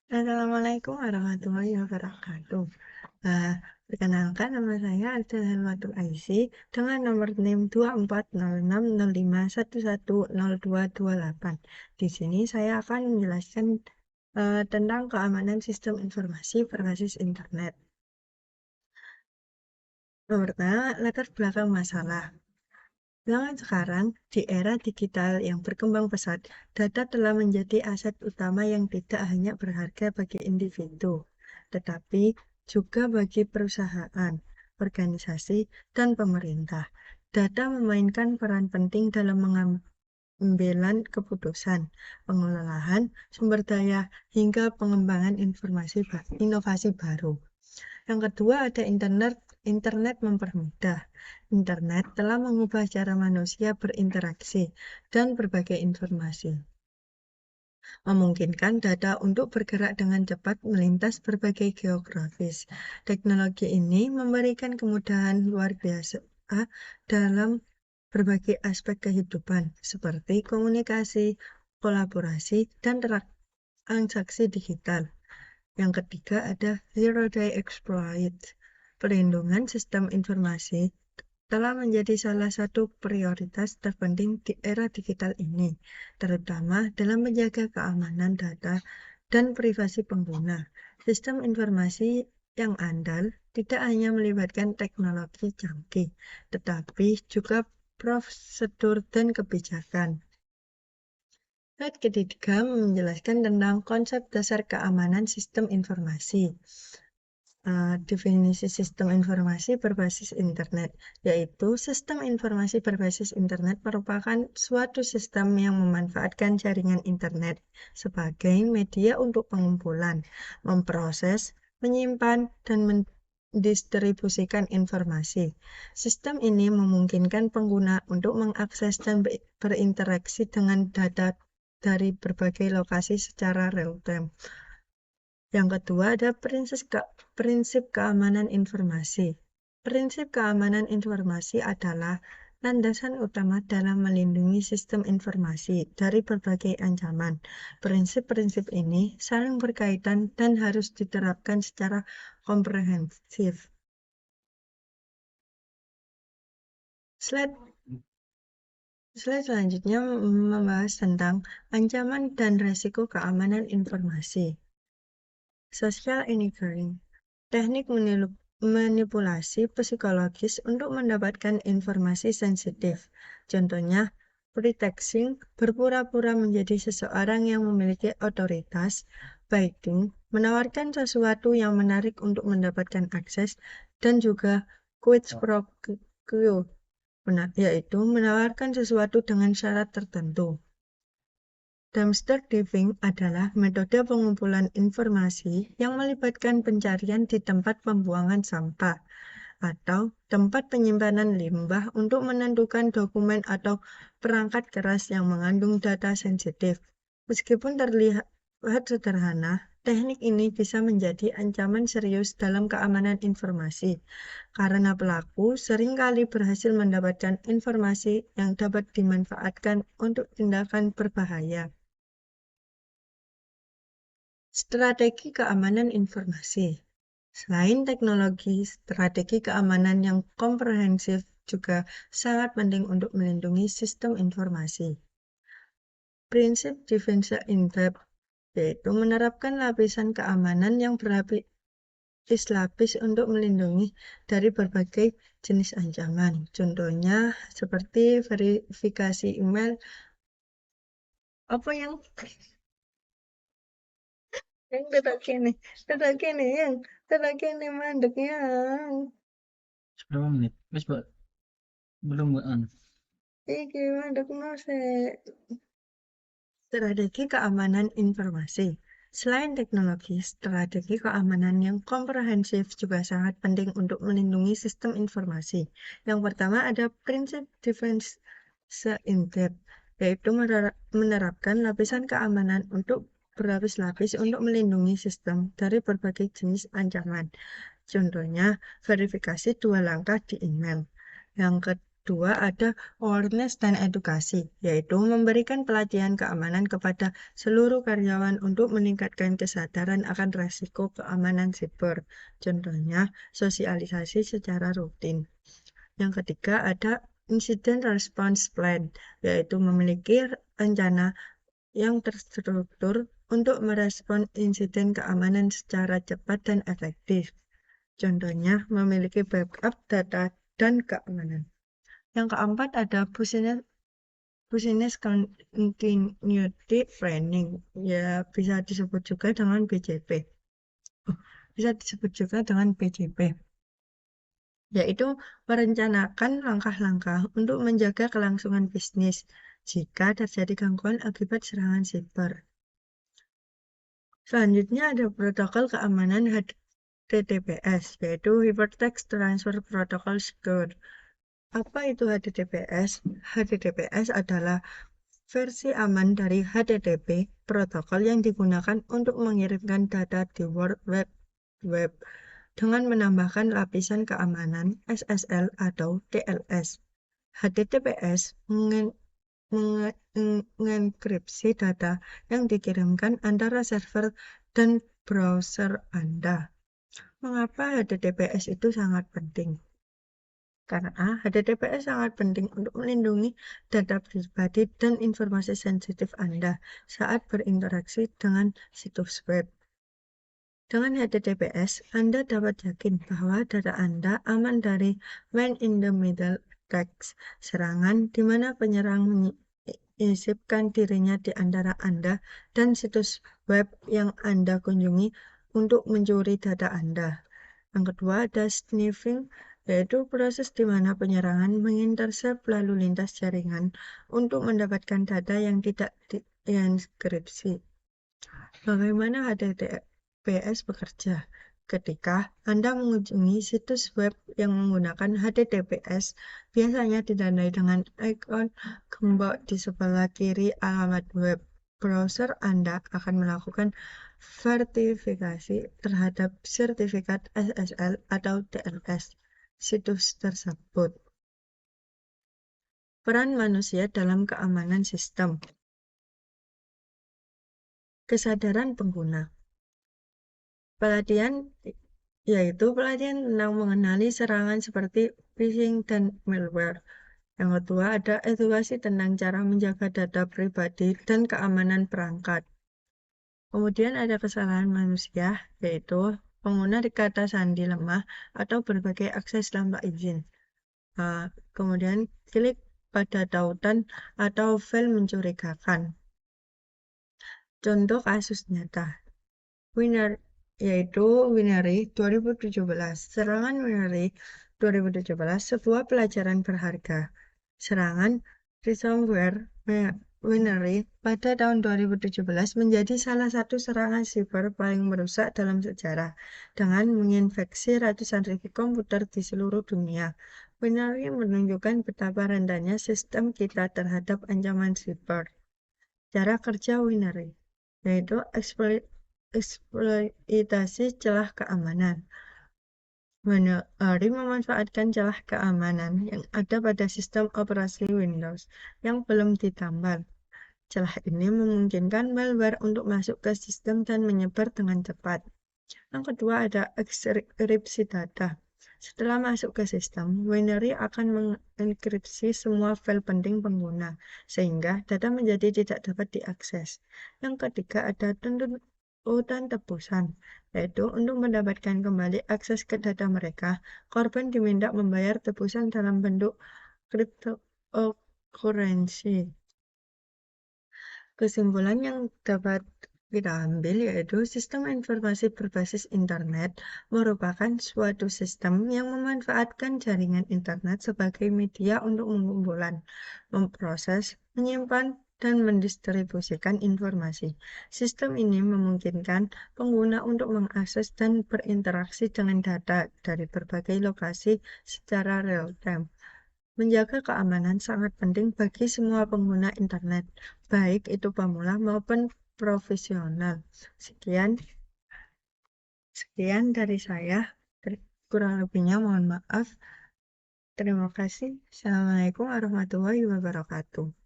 Assalamualaikum warahmatullahi wabarakatuh. Nah, perkenalkan nama saya adalah Hilmatul Aisy dengan nomor NIM 240605110228. Di sini saya akan menjelaskan tentang keamanan sistem informasi berbasis internet. Yang pertama, latar belakang masalah. Zaman sekarang, di era digital yang berkembang pesat, data telah menjadi aset utama yang tidak hanya berharga bagi individu, tetapi juga bagi perusahaan, organisasi, dan pemerintah. Data memainkan peran penting dalam pengambilan keputusan, pengelolaan sumber daya, hingga pengembangan inovasi baru. Yang kedua ada internet. Internet mempermudah. Internet telah mengubah cara manusia berinteraksi dan berbagai informasi, memungkinkan data untuk bergerak dengan cepat melintas berbagai geografis. Teknologi ini memberikan kemudahan luar biasa dalam berbagai aspek kehidupan, seperti komunikasi, kolaborasi, dan transaksi digital. Yang ketiga ada Zero Day Exploit. Perlindungan sistem informasi telah menjadi salah satu prioritas terpenting di era digital ini, terutama dalam menjaga keamanan data dan privasi pengguna. Sistem informasi yang andal tidak hanya melibatkan teknologi canggih, tetapi juga prosedur dan kebijakan. Slide ketiga menjelaskan tentang konsep dasar keamanan sistem informasi. Definisi sistem informasi berbasis internet, yaitu sistem informasi berbasis internet merupakan suatu sistem yang memanfaatkan jaringan internet sebagai media untuk pengumpulan, memproses, menyimpan, dan mendistribusikan informasi. Sistem ini memungkinkan pengguna untuk mengakses dan berinteraksi dengan data dari berbagai lokasi secara real-time. Yang kedua ada prinsip keamanan informasi. Prinsip keamanan informasi adalah landasan utama dalam melindungi sistem informasi dari berbagai ancaman. Prinsip-prinsip ini saling berkaitan dan harus diterapkan secara komprehensif. Slide selanjutnya membahas tentang ancaman dan risiko keamanan informasi. Social engineering, teknik manipulasi psikologis untuk mendapatkan informasi sensitif. Contohnya, pretexting, berpura-pura menjadi seseorang yang memiliki otoritas. Baiting, menawarkan sesuatu yang menarik untuk mendapatkan akses. Dan juga quid pro quo, yaitu menawarkan sesuatu dengan syarat tertentu. Dumpster diving adalah metode pengumpulan informasi yang melibatkan pencarian di tempat pembuangan sampah atau tempat penyimpanan limbah untuk menentukan dokumen atau perangkat keras yang mengandung data sensitif. Meskipun terlihat sederhana, teknik ini bisa menjadi ancaman serius dalam keamanan informasi karena pelaku seringkali berhasil mendapatkan informasi yang dapat dimanfaatkan untuk tindakan berbahaya. Strategi keamanan informasi. Selain teknologi, strategi keamanan yang komprehensif juga sangat penting untuk melindungi sistem informasi. Prinsip defense in depth, yaitu menerapkan lapisan keamanan yang berlapis-lapis untuk melindungi dari berbagai jenis ancaman. Contohnya seperti verifikasi email, apa yang tetap gini mandeknya. Berapa menit? Wes, Mbak. Belum, Mbak. Iki mandeknya Strategi keamanan informasi. Selain teknologi, strategi keamanan yang komprehensif juga sangat penting untuk melindungi sistem informasi. Yang pertama ada prinsip defense in depth, yaitu menerapkan lapisan keamanan untuk berlapis-lapis untuk melindungi sistem dari berbagai jenis ancaman. Contohnya, verifikasi 2 langkah di email. Yang kedua ada awareness dan edukasi, yaitu memberikan pelatihan keamanan kepada seluruh karyawan untuk meningkatkan kesadaran akan resiko keamanan siber. Contohnya, sosialisasi secara rutin. Yang ketiga ada incident response plan, yaitu memiliki rencana yang terstruktur untuk merespon insiden keamanan secara cepat dan efektif. Contohnya, memiliki backup data dan keamanan. Yang keempat ada business continuity planning, ya bisa disebut juga dengan BCP. Bisa disebut juga dengan BCP, yaitu merencanakan langkah-langkah untuk menjaga kelangsungan bisnis jika terjadi gangguan akibat serangan siber. Selanjutnya ada protokol keamanan HTTPS, yaitu Hypertext Transfer Protocol Secure. Apa itu HTTPS? HTTPS adalah versi aman dari HTTP, protokol yang digunakan untuk mengirimkan data di World Wide Web dengan menambahkan lapisan keamanan SSL atau TLS. HTTPS mengenkripsi data yang dikirimkan antara server dan browser Anda. Mengapa HTTPS itu sangat penting? Karena HTTPS sangat penting untuk melindungi data pribadi dan informasi sensitif Anda saat berinteraksi dengan situs web. Dengan HTTPS, Anda dapat yakin bahwa data Anda aman dari man-in-the-middle attacks, serangan di mana penyerang menyisipkan dirinya di antara Anda dan situs web yang Anda kunjungi untuk mencuri data Anda. Yang kedua ada sniffing, yaitu proses di mana penyerangan mengintersep lalu lintas jaringan untuk mendapatkan data yang tidak dienkripsi. Bagaimana HTTPS bekerja? Ketika Anda mengunjungi situs web yang menggunakan HTTPS, biasanya ditandai dengan ikon gembok di sebelah kiri alamat web. Browser Anda akan melakukan verifikasi terhadap sertifikat SSL atau TLS situs tersebut. Peran manusia dalam keamanan sistem. Kesadaran pengguna. Pelatihan yaitu pelatihan tentang mengenali serangan seperti phishing dan malware. Yang kedua ada edukasi tentang cara menjaga data pribadi dan keamanan perangkat. Kemudian ada kesalahan manusia, yaitu pengguna kata sandi lemah atau berbagai akses tanpa izin. Kemudian klik pada tautan atau file mencurigakan. Contoh kasus nyata. Yaitu Winery 2017. Serangan Winery 2017 sebuah pelajaran berharga. Serangan ransomware Winery pada tahun 2017 menjadi salah satu serangan siber paling merusak dalam sejarah dengan menginfeksi ratusan ribu komputer di seluruh dunia. Winery menunjukkan betapa rentannya sistem kita terhadap ancaman siber. Cara kerja Winery yaitu eksploitasi celah keamanan. Winery memanfaatkan celah keamanan yang ada pada sistem operasi Windows yang belum ditambal. Celah ini memungkinkan malware untuk masuk ke sistem dan menyebar dengan cepat. Yang kedua ada enkripsi data. Setelah masuk ke sistem, Winery akan mengenkripsi semua file penting pengguna, sehingga data menjadi tidak dapat diakses. Yang ketiga ada tuntutan tebusan, yaitu untuk mendapatkan kembali akses ke data mereka, korban diminta membayar tebusan dalam bentuk cryptocurrency. Kesimpulan yang dapat kita ambil yaitu sistem informasi berbasis internet merupakan suatu sistem yang memanfaatkan jaringan internet sebagai media untuk mengumpulkan, memproses, menyimpan, dan mendistribusikan informasi. Sistem ini memungkinkan pengguna untuk mengakses dan berinteraksi dengan data dari berbagai lokasi secara real-time. Menjaga keamanan sangat penting bagi semua pengguna internet, baik itu pemula maupun profesional. Sekian dari saya. Kurang lebihnya mohon maaf. Terima kasih. Assalamualaikum warahmatullahi wabarakatuh.